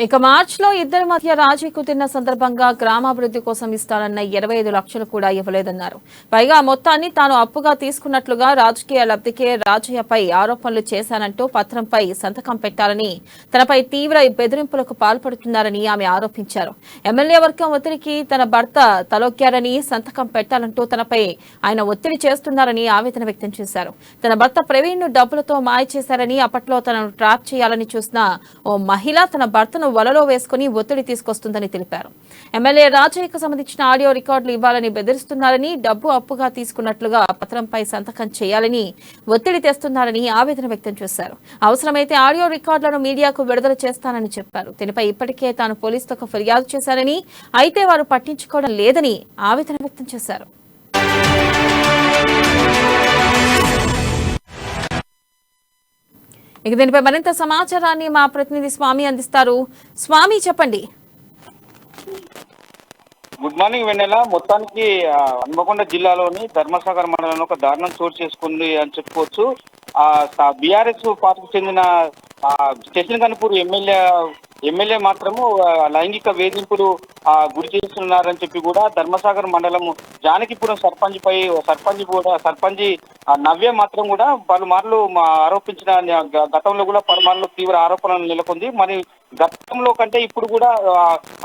ఇక మార్చిలో ఇద్దరి మధ్య రాజీ కుదిరిన సందర్భంగా గ్రామాభివృద్ధి కోసం ఇస్తానన్న 25 లక్షలు కూడా ఇవ్వలేదన్నారు. పైగా మొత్తాన్ని తాను అప్పుగా తీసుకున్నట్లుగా రాజకీయ లబ్ధికే రాజయ్యపై ఆరోపణలు చేశానంటూ పత్రంపై సంతకం పెట్టాలని తనపై తీవ్ర బెదిరింపులకు పాల్పడుతున్నారని ఆమె ఆరోపించారు. ఎమ్మెల్యే వర్గం ఒత్తిడికి తన భర్త తలొక్కారని, సంతకం పెట్టాలంటూ తనపై ఆయన ఒత్తిడి చేస్తున్నారని ఆవేదన వ్యక్తం చేశారు. తన భర్త ప్రవీణ్ ను డబ్బులతో మాయ చేశారని, అప్పట్లో తనను ట్రాప్ చేయాలని చూసిన ఓ మహిళ తన భర్తను వలలో వేసుకుని ఒత్తిడి తీసుకొస్తుందని తెలిపారు. ఎమ్మెల్యే రాజయ్యకు సంబంధించిన ఆడియో రికార్డులు ఇవ్వాలని బెదిరిస్తున్నారని, డబ్బు అప్పుగా తీసుకున్నట్లుగా పత్రంపై సంతకం చేయాలని ఒత్తిడి తెస్తున్నారని ఆవేదన వ్యక్తం చేశారు. అవసరమైతే ఆడియో రికార్డులను మీడియాకు విడుదల చేస్తానని చెప్పారు. దీనిపై ఇప్పటికే తాను పోలీసులకు ఫిర్యాదు చేశారని, అయితే వారు పట్టించుకోవడం లేదని ఆవేదన వ్యక్తం చేశారు. ఇక దీనిపై మరింత సమాచారాన్ని మా ప్రతినిధి స్వామి అందిస్తారు. స్వామి, చెప్పండి. గుడ్ మార్నింగ్ వెన్నెల. మొత్తానికి హన్మకొండ జిల్లాలోని ధర్మసాగర్ మండలంలో ఒక దారుణం చోటు చేసుకుంది అని చెప్పుకోవచ్చు. బీఆర్ఎస్ పార్టీకి చెందిన స్టేషన్ కనుపూర్ ఎమ్మెల్యే మాత్రము లైంగిక వేధింపులు గురి చేస్తున్నారని చెప్పి కూడా ధర్మసాగర్ మండలం జానకిపురం సర్పంచ్ నవ్య మాత్రం కూడా పలుమార్లు ఆరోపించిన గతంలో కూడా పలుమార్లు తీవ్ర ఆరోపణలు నెలకొంది. మరి గతంలో కంటే ఇప్పుడు కూడా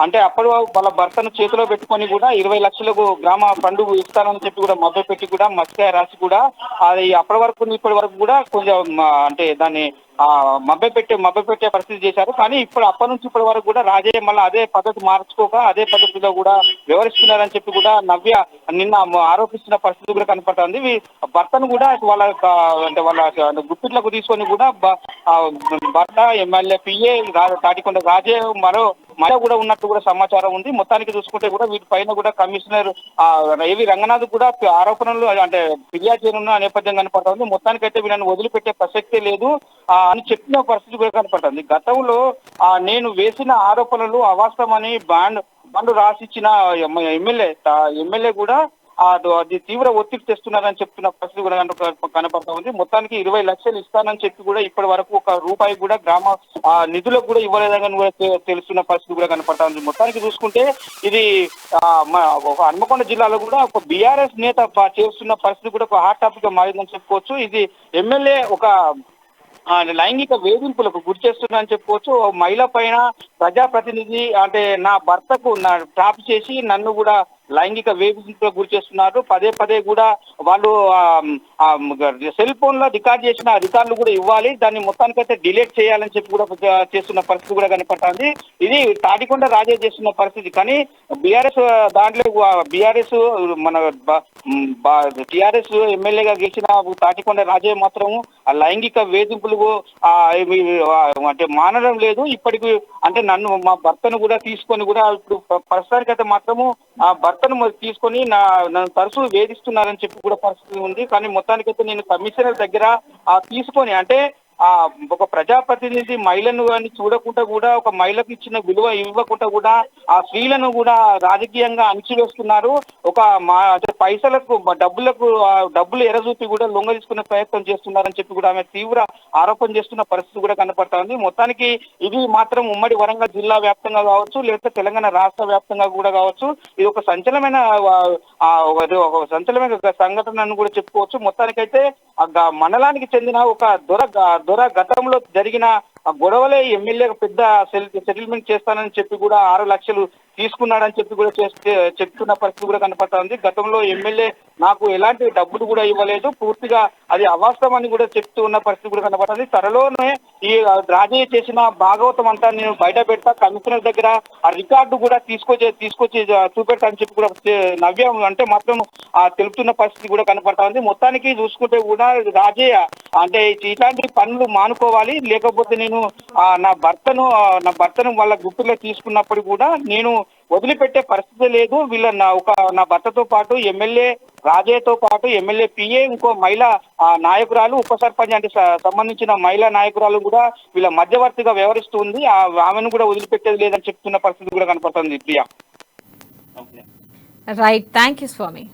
అంటే అప్పుడు వాళ్ళ భర్తను చేతిలో పెట్టుకొని కూడా 20 లక్షలకు గ్రామ ఫండ్ ఇస్తానని చెప్పి కూడా మభ్య పెట్టి కూడా మస్కాయ రాసి కూడా అది అప్పటి వరకు ఇప్పటి వరకు కూడా కొంచెం అంటే దాన్ని మభ్య పెట్టే పరిస్థితి చేశారు. కానీ ఇప్పుడు అప్పటి నుంచి ఇప్పటి వరకు కూడా రాజయ్య మళ్ళీ అదే పద్ధతి మార్చుకోక అదే పద్ధతిలో కూడా వ్యవహరిస్తున్నారని చెప్పి కూడా నవ్య నిన్న ఆరోపిస్తున్న పరిస్థితి కూడా కనపడుతుంది. భర్తను కూడా వాళ్ళ గుప్పిట్లకు తీసుకొని కూడా భర్త ఎమ్మెల్యే పిఏ తాటికొండ రాజయ్య మరో కూడా ఉన్నట్టు కూడా సమాచారం ఉంది. మొత్తానికి చూసుకుంటే కూడా వీటిపైన కూడా కమిషనర్ ఏవి రంగనాథ్ కూడా ఆరోపణలు అంటే ఫిర్యాదు చేయనున్న నేపథ్యం కనపడుతుంది. మొత్తానికైతే వీళ్ళని వదిలిపెట్టే ప్రసక్తే లేదు అని చెప్పిన పరిస్థితి కూడా కనపడుతుంది. గతంలో నేను వేసిన ఆరోపణలు అవాస్తవమని బండు రాసిచ్చిన ఎమ్మెల్యే కూడా అది తీవ్ర ఒత్తిడి తెస్తున్నారని చెప్తున్న పరిస్థితి కూడా కనపడతా ఉంది. మొత్తానికి 20 లక్షలు ఇస్తానని చెప్పి కూడా ఇప్పటి వరకు ఒక రూపాయి కూడా గ్రామ నిధులకు కూడా ఇవ్వలేదని కూడా తెలుస్తున్న పరిస్థితి కూడా కనపడతా ఉంది. మొత్తానికి చూసుకుంటే ఇది హన్మకొండ జిల్లాలో కూడా ఒక బీఆర్ఎస్ నేత చేస్తున్న పరిస్థితి కూడా ఒక హాట్ టాపిక్ గా మారిందని చెప్పుకోవచ్చు. ఇది ఎమ్మెల్యే ఒక లైంగిక వేధింపులకు గురి చేస్తున్నారని చెప్పుకోవచ్చు. మహిళ పైన ప్రజాప్రతినిధి అంటే నా భర్తకు ట్రాప్ చేసి నన్ను కూడా లైంగిక వేధింపులకు గురి చేస్తున్నారు. పదే కూడా వాళ్ళు సెల్ ఫోన్ లో రికార్డ్ చేసిన రికార్డులు కూడా ఇవ్వాలి, దాన్ని మొత్తానికైతే డిలీట్ చేయాలని చెప్పి కూడా చేస్తున్న పరిస్థితి కూడా కనపడుతుంది. ఇది తాటికొండ రాజయ్య చేస్తున్న పరిస్థితి. కానీ బీఆర్ఎస్ దాంట్లో బీఆర్ఎస్ మన టీఆర్ఎస్ ఎమ్మెల్యేగా గెలిచిన తాటికొండ రాజయ్య మాత్రం ఆ లైంగిక వేధింపులు అంటే మానడం లేదు. ఇప్పటికి అంటే మా భర్తను కూడా తీసుకొని కూడా ఇప్పుడు ప్రస్తుతానికైతే మాత్రము ఆ భర్తను తీసుకొని నన్ను తరచూ వేధిస్తున్నారని చెప్పి కూడా పరిస్థితి ఉంది. కానీ మొత్తానికైతే నేను కమిషనర్ దగ్గర తీసుకొని అంటే ఒక ప్రజాప్రతినిధి మహిళను కానీ చూడకుండా కూడా ఒక మహిళకు ఇచ్చిన విలువ ఇవ్వకుండా కూడా ఆ స్త్రీలను కూడా రాజకీయంగా అణిచివేస్తున్నారు. ఒక పైసలకు డబ్బులు ఎరచూపి కూడా లొంగ తీసుకునే ప్రయత్నం చేస్తున్నారని చెప్పి కూడా ఆమె తీవ్ర ఆరోపణ చేస్తున్న పరిస్థితి కూడా కనపడతా ఉంది. మొత్తానికి ఇది మాత్రం ఉమ్మడి వరంగల్ జిల్లా వ్యాప్తంగా కావచ్చు, లేకపోతే తెలంగాణ రాష్ట్ర వ్యాప్తంగా కూడా కావచ్చు, ఇది ఒక సంచలనమైన సంఘటన కూడా చెప్పుకోవచ్చు. మొత్తానికైతే మండలానికి చెందిన ఒక దొర గతంలో జరిగిన గొడవలే ఎమ్మెల్యే పెద్ద సెటిల్మెంట్ చేస్తానని చెప్పి కూడా 6 లక్షలు తీసుకున్నాడని చెప్పి కూడా చెప్తున్న పరిస్థితి కూడా కనపడతా ఉంది. గతంలో ఎమ్మెల్యే నాకు ఎలాంటి డబ్బులు కూడా ఇవ్వలేదు, పూర్తిగా అది అవాస్తవమని కూడా చెప్తూ ఉన్న పరిస్థితి కూడా కనపడుతుంది. త్వరలోనే ఈ రాజయ్య చేసిన భాగవతం అంతా నేను బయట పెడతా, కమిషనర్ దగ్గర ఆ రికార్డు కూడా తీసుకొచ్చి చూపెడతా అని చెప్పి కూడా నవ్య అంటే మాత్రం తెలుపుతున్న పరిస్థితి కూడా కనపడతా ఉంది. మొత్తానికి చూసుకుంటే కూడా రాజయ్య అంటే ఇట్లాంటి పనులు మానుకోవాలి, లేకపోతే నేను నా భర్తను వాళ్ళ గుర్తులో తీసుకున్నప్పుడు కూడా నేను వదిలిపెట్టే పరిస్థితి లేదు. నా భర్తతో పాటు ఎమ్మెల్యే రాజయ్యతో పాటు ఎమ్మెల్యే పిఏ ఇంకో మహిళా నాయకురాలు ఉప సర్పంచ్ అంటే సంబంధించిన మహిళా నాయకురాలు కూడా వీళ్ళ మధ్యవర్తిగా వ్యవహరిస్తుంది. ఆమెను కూడా వదిలిపెట్టేది లేదని చెప్తున్న పరిస్థితి కూడా కనపడుతుంది. Priya. Right, thank you Swamy.